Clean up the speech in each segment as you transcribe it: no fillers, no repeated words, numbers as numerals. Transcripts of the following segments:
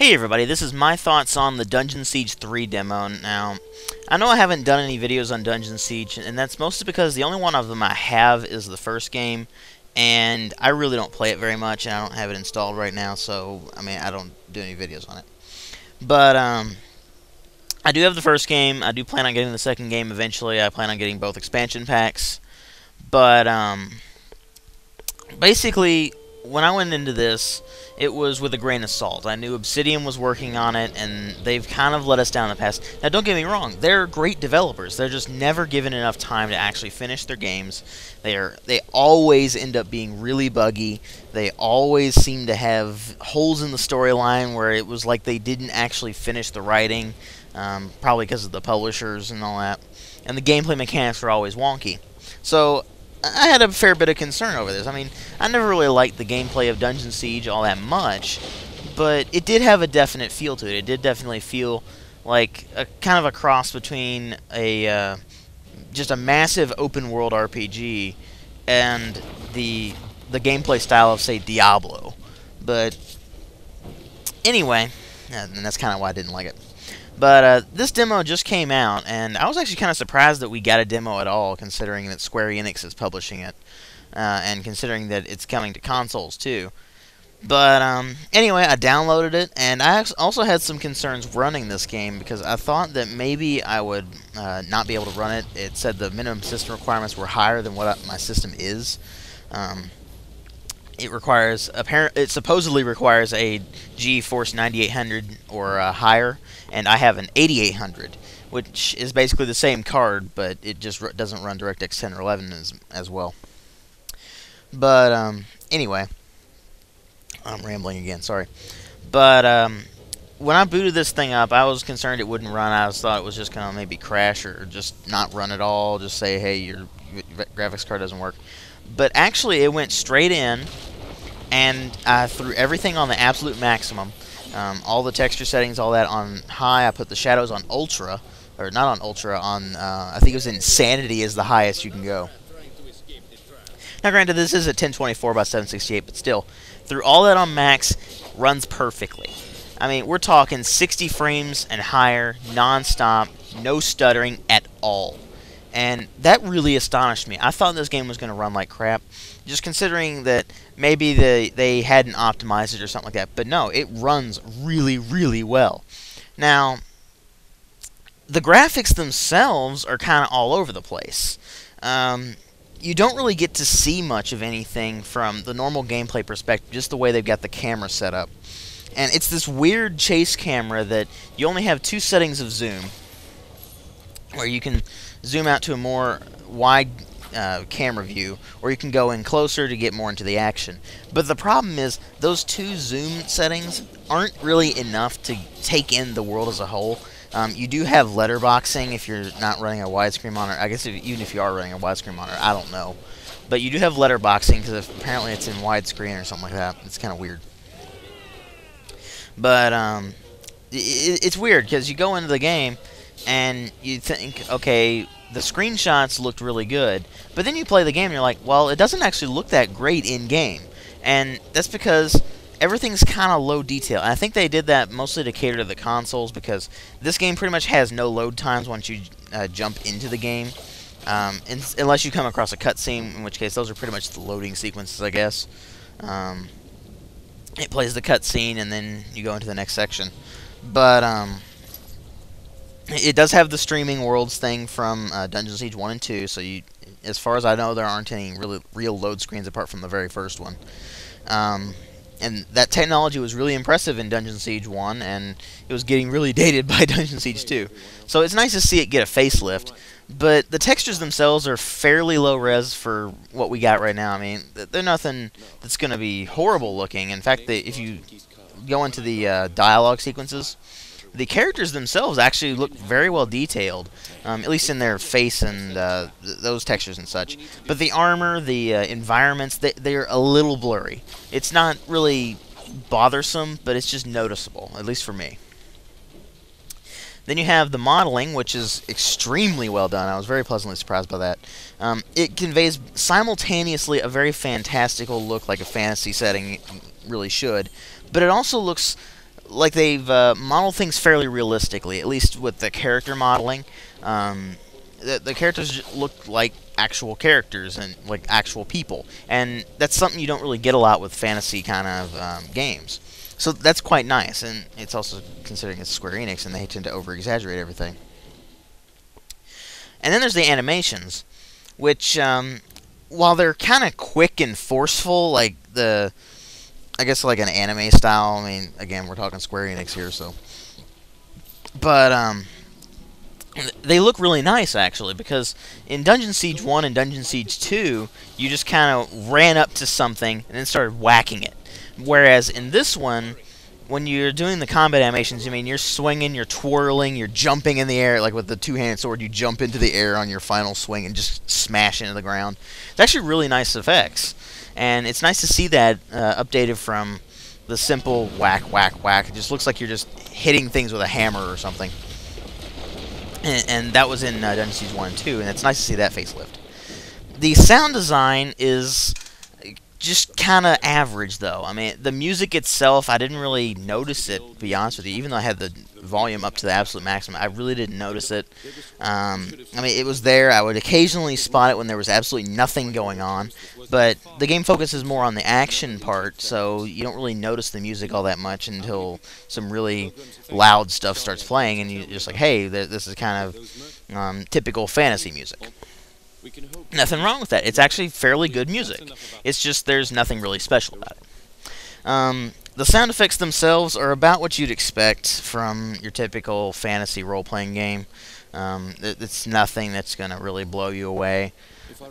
Hey everybody, this is my thoughts on the Dungeon Siege 3 demo. Now, I know I haven't done any videos on Dungeon Siege, and that's mostly because the only one of them I have is the first game, and I really don't play it very much, and I don't have it installed right now, so, I don't do any videos on it. But, I do have the first game. I do plan on getting the second game eventually. I plan on getting both expansion packs. But, basically, when I went into this, it was with a grain of salt. I knew Obsidian was working on it, and they've kind of let us down in the past. Now, don't get me wrong, they're great developers. They're just never given enough time to actually finish their games. They always end up being really buggy. They always seem to have holes in the storyline where it was like they didn't actually finish the writing, probably because of the publishers and all that. And the gameplay mechanics were always wonky. So I had a fair bit of concern over this. I never really liked the gameplay of Dungeon Siege all that much, but it did have a definite feel to it. It did definitely feel like a kind of a cross between a just a massive open world RPG and the gameplay style of, say, Diablo. But anyway, and that's kind of why I didn't like it. But this demo just came out, and I was actually kind of surprised that we got a demo at all, considering that Square Enix is publishing it, and considering that it's coming to consoles too. But anyway, I downloaded it, and I also had some concerns running this game, because I thought that maybe I would not be able to run it. It said the minimum system requirements were higher than what my system is. It supposedly requires a GeForce 9800 or higher, and I have an 8800, which is basically the same card, but it just doesn't run DirectX 10 or 11 as well. But anyway, I'm rambling again, sorry. But when I booted this thing up, I was concerned it wouldn't run. I thought it was just going to maybe crash or just not run at all, just say, hey, your graphics card doesn't work. But actually, it went straight in, and I threw everything on the absolute maximum. All the texture settings, all that on high. I put the shadows on ultra, or not on ultra, on I think it was insanity is the highest you can go. Now, granted, this is a 1024 by 768, but still, threw all that on max, runs perfectly. We're talking 60 frames and higher, non-stop, no stuttering at all. And that really astonished me. I thought this game was going to run like crap, just considering that maybe they hadn't optimized it or something like that. But no, it runs really, really well. Now, the graphics themselves are kind of all over the place. You don't really get to see much of anything from the normal gameplay perspective, just the way they've got the camera set up. And it's this weird chase camera that you only have two settings of zoom, where you can zoom out to a more wide camera view, or you can go in closer to get more into the action. But the problem is, those two zoom settings aren't really enough to take in the world as a whole. You do have letterboxing if you're not running a widescreen monitor. I guess even if you are running a widescreen monitor, I don't know. But you do have letterboxing, because apparently it's in widescreen or something like that. It's kind of weird. But it's weird, because you go into the game, and you think, okay, the screenshots looked really good, but then you play the game and you're like, well, it doesn't actually look that great in-game. And that's because everything's kind of low detail. And I think they did that mostly to cater to the consoles, because this game pretty much has no load times once you jump into the game, unless you come across a cutscene, in which case those are pretty much the loading sequences, I guess. It plays the cutscene, and then you go into the next section. But it does have the streaming worlds thing from Dungeon Siege 1 and 2, so as far as I know, there aren't any real load screens apart from the very first one. And that technology was really impressive in Dungeon Siege 1, and it was getting really dated by Dungeon Siege 2. So it's nice to see it get a facelift, but the textures themselves are fairly low res for what we got right now. They're nothing that's going to be horrible looking. In fact, if you go into the dialogue sequences, the characters themselves actually look very well detailed, at least in their face and those textures and such. But the armor, the environments, they're a little blurry. It's not really bothersome, but it's just noticeable, at least for me. Then you have the modeling, which is extremely well done. I was very pleasantly surprised by that. It conveys simultaneously a very fantastical look, like a fantasy setting really should, but it also looks like they've modeled things fairly realistically, at least with the character modeling. The characters look like actual characters and like actual people, and that's something you don't really get a lot with fantasy kind of games. So that's quite nice, and it's also considering it's Square Enix, and they tend to over-exaggerate everything. And then there's the animations, which, while they're kind of quick and forceful, like I guess like an anime style. I mean, again, we're talking Square Enix here, so. But, they look really nice, actually, because in Dungeon Siege 1 and Dungeon Siege 2, you just kind of ran up to something and then started whacking it. Whereas in this one, when you're doing the combat animations, I mean, you're swinging, you're twirling, you're jumping in the air, like with the two-handed sword, you jump into the air on your final swing and just smash into the ground. It's actually really nice effects, and it's nice to see that updated from the simple whack, whack, whack. It just looks like you're just hitting things with a hammer or something. And that was in Dungeon Siege 1 and 2, and it's nice to see that facelift. The sound design is just kind of average, though. I mean, the music itself, I didn't really notice it, to be honest with you. Even though I had the volume up to the absolute maximum, I really didn't notice it. I mean, it was there. I would occasionally spot it when there was absolutely nothing going on. But the game focuses more on the action part, so you don't really notice the music all that much until some really loud stuff starts playing, and you're just like, hey, this is kind of typical fantasy music. Nothing wrong with that. It's actually fairly good music. It's just there's nothing really special about it. The sound effects themselves are about what you'd expect from your typical fantasy role-playing game. It's nothing that's going to really blow you away.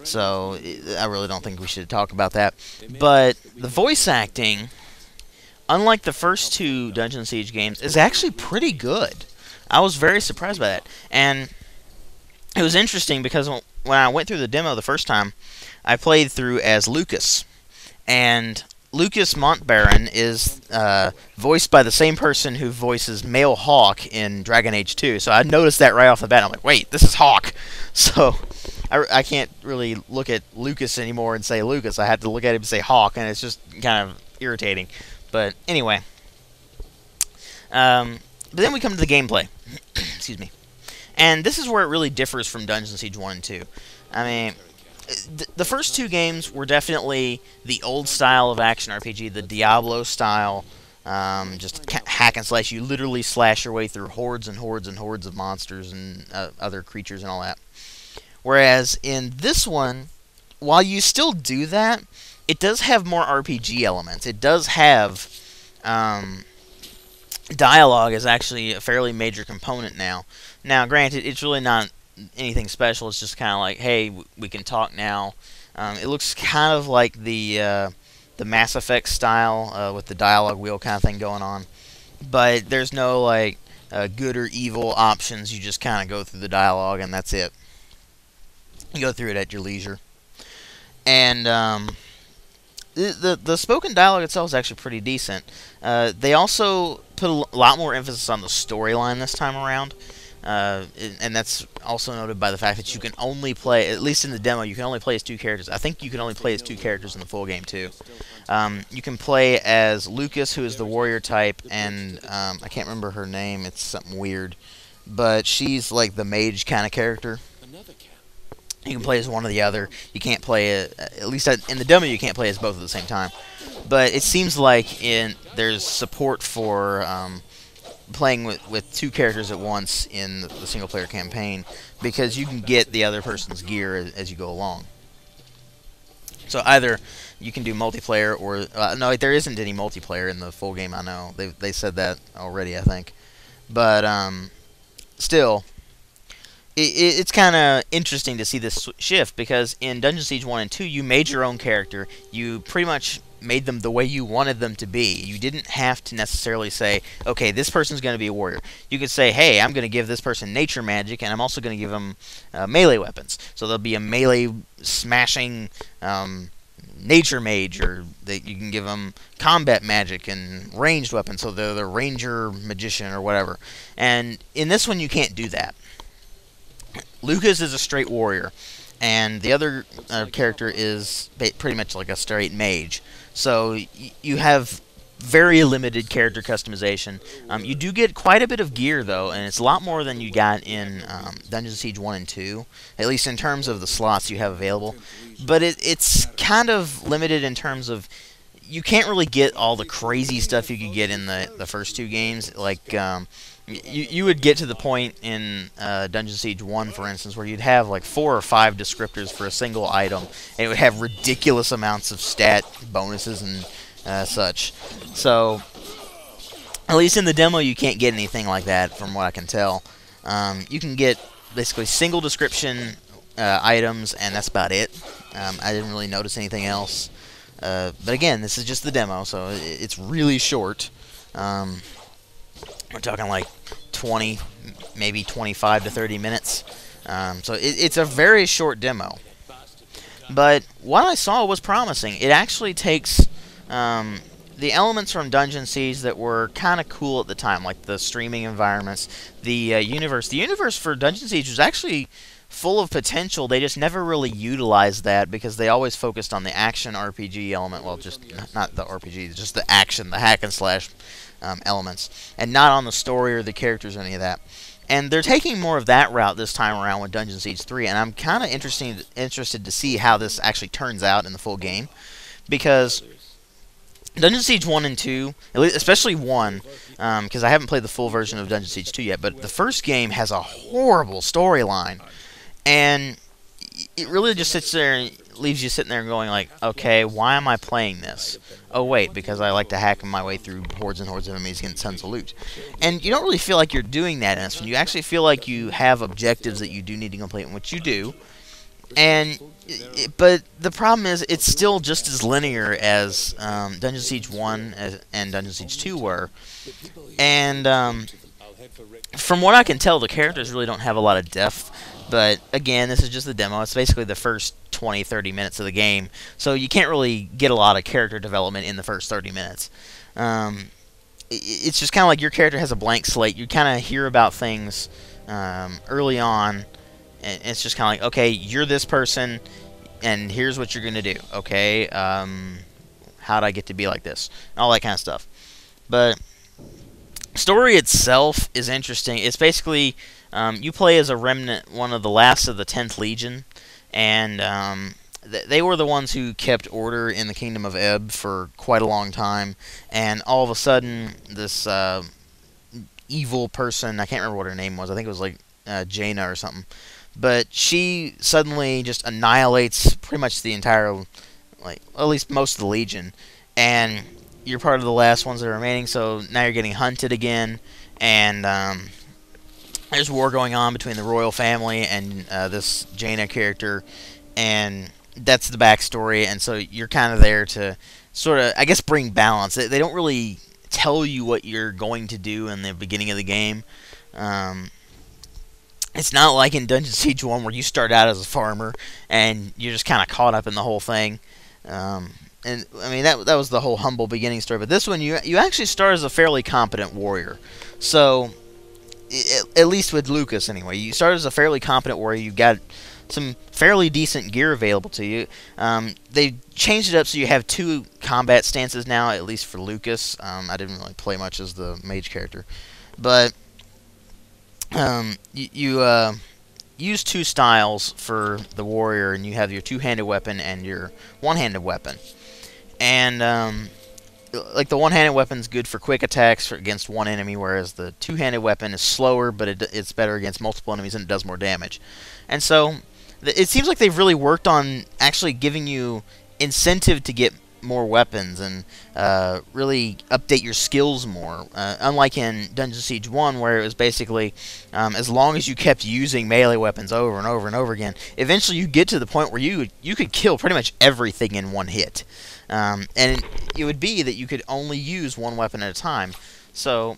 So I really don't think we should talk about that. But the voice acting, unlike the first two Dungeon Siege games, is actually pretty good. I was very surprised by that. And it was interesting because when I went through the demo the first time, I played through as Lucas. And Lucas Montbaron is voiced by the same person who voices Male Hawk in Dragon Age 2. So I noticed that right off the bat. I'm like, wait, this is Hawk. So I can't really look at Lucas anymore and say Lucas. I had to look at him and say Hawk, and it's just kind of irritating. But anyway. But then we come to the gameplay. Excuse me. And this is where it really differs from Dungeon Siege 1 and 2. I mean, the first two games were definitely the old style of action RPG, the Diablo style, just hack and slash. You literally slash your way through hordes and hordes and hordes of monsters and other creatures and all that. Whereas in this one, while you still do that, it does have more RPG elements. It does have dialogue is actually a fairly major component now. Now, granted, it's really not anything special. It's just kind of like, hey, we can talk now. It looks kind of like the Mass Effect style with the dialogue wheel kind of thing going on. But there's no like good or evil options. You just kind of go through the dialogue and that's it. You go through it at your leisure. And the spoken dialogue itself is actually pretty decent. They also put a lot more emphasis on the storyline this time around. And that's also noted by the fact that you can only play, at least in the demo, you can only play as two characters. I think you can only play as two characters in the full game, too. You can play as Lucas, who is the warrior type, and I can't remember her name. It's something weird. But she's like the mage kind of character. You can play as one or the other. You can't play, at least in the demo, you can't play as both at the same time. But it seems like there's support for playing with two characters at once in the single-player campaign, because you can get the other person's gear as you go along. So either you can do multiplayer or... no, there isn't any multiplayer in the full game, I know. They said that already, I think. But still... It's kind of interesting to see this shift, because in Dungeon Siege 1 and 2, you made your own character. You pretty much made them the way you wanted them to be. You didn't have to necessarily say, okay, this person's going to be a warrior. You could say, hey, I'm going to give this person nature magic, and I'm also going to give them melee weapons. So there'll be a melee smashing nature mage, or you can give them combat magic and ranged weapons, so they're the ranger magician or whatever. And in this one, you can't do that. Lucas is a straight warrior, and the other character is pretty much like a straight mage. So you have very limited character customization. You do get quite a bit of gear, though, and it's a lot more than you got in Dungeon Siege 1 and 2, at least in terms of the slots you have available. But it's kind of limited in terms of you can't really get all the crazy stuff you could get in the first two games. Like, you would get to the point in Dungeon Siege 1, for instance, where you'd have like 4 or 5 descriptors for a single item, and it would have ridiculous amounts of stat bonuses and such. So, at least in the demo, you can't get anything like that, from what I can tell. You can get basically single description items, and that's about it. I didn't really notice anything else. But again, this is just the demo, so it's really short. We're talking like 20, maybe 25 to 30 minutes. So it's a very short demo. But what I saw was promising. It actually takes the elements from Dungeon Siege that were kind of cool at the time, like the streaming environments, the universe. The universe for Dungeon Siege was actually full of potential. They just never really utilized that because they always focused on the action RPG element. Well, just not the RPG, just the action, the hack and slash elements, and not on the story or the characters or any of that. And they're taking more of that route this time around with Dungeon Siege 3, and I'm kind of interested to see how this actually turns out in the full game, because Dungeon Siege 1 and 2, especially 1, because I haven't played the full version of Dungeon Siege 2 yet, but the first game has a horrible storyline, and it really just sits there and leaves you sitting there going like, okay, why am I playing this? Oh wait, because I like to hack my way through hordes and hordes of enemies and get tons of loot. And you don't really feel like you're doing that in this one. You actually feel like you have objectives that you do need to complete, which you do. But the problem is, it's still just as linear as Dungeon Siege 1 and Dungeon Siege 2 were. And from what I can tell, the characters really don't have a lot of depth. But again, this is just the demo. It's basically the first 20-30 minutes of the game, so you can't really get a lot of character development in the first 30 minutes. It's just kind of like your character has a blank slate. You kind of hear about things early on, and it's just kind of like, okay, you're this person, and here's what you're going to do. Okay, how'd I get to be like this? And all that kind of stuff. But story itself is interesting. It's basically you play as a remnant, one of the last of the 10th Legion, and they were the ones who kept order in the Kingdom of Ebb for quite a long time, and all of a sudden, this evil person, I can't remember what her name was, I think it was like Jaina or something, but she suddenly just annihilates pretty much the entire, like, at least most of the Legion, and you're part of the last ones that are remaining, so now you're getting hunted again, and there's war going on between the royal family and this Jaina character, and that's the backstory, and so you're kind of there to sort of, I guess, bring balance. They don't really tell you what you're going to do in the beginning of the game. It's not like in Dungeon Siege 1 where you start out as a farmer and you're just kind of caught up in the whole thing. And I mean, that was the whole humble beginning story. But this one, you actually start as a fairly competent warrior. So, at least with Lucas anyway, you start as a fairly competent warrior. You've got some fairly decent gear available to you. They changed it up so you have 2 combat stances now, at least for Lucas. I didn't really play much as the mage character, but you use 2 styles for the warrior, and you have your 2-handed weapon and your 1-handed weapon. And like the 1-handed weapon is good for quick attacks against one enemy, whereas the 2-handed weapon is slower, but it's better against multiple enemies and it does more damage. And so it seems like they've really worked on actually giving you incentive to get more weapons and really update your skills more. Unlike in Dungeon Siege 1, where it was basically as long as you kept using melee weapons over and over and over again, eventually you get to the point where you could kill pretty much everything in one hit. And it would be that you could only use one weapon at a time. So,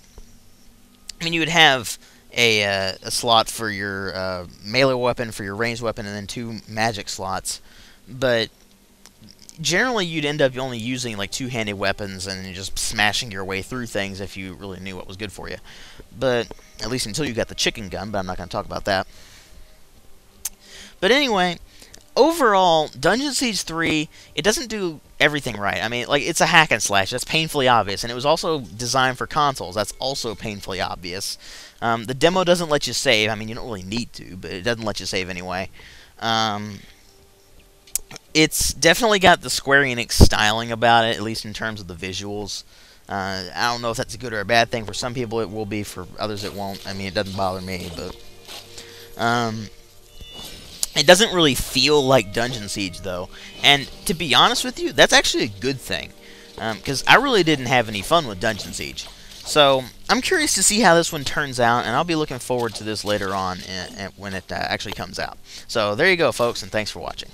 I mean, you would have a slot for your melee weapon, for your ranged weapon, and then 2 magic slots. But generally, you'd end up only using like 2-handed weapons and just smashing your way through things if you really knew what was good for you. But at least until you got the chicken gun, but I'm not going to talk about that. But anyway, overall, Dungeon Siege 3, it doesn't do everything right. I mean, like, it's a hack and slash. That's painfully obvious. And it was also designed for consoles. That's also painfully obvious. The demo doesn't let you save. I mean, you don't really need to, but it doesn't let you save anyway. It's definitely got the Square Enix styling about it, at least in terms of the visuals. I don't know if that's a good or a bad thing. For some people it will be, for others it won't. I mean, it doesn't bother me, but... it doesn't really feel like Dungeon Siege, though. And to be honest with you, that's actually a good thing. Because I really didn't have any fun with Dungeon Siege. So, I'm curious to see how this one turns out, and I'll be looking forward to this later on when it actually comes out. So, there you go, folks, and thanks for watching.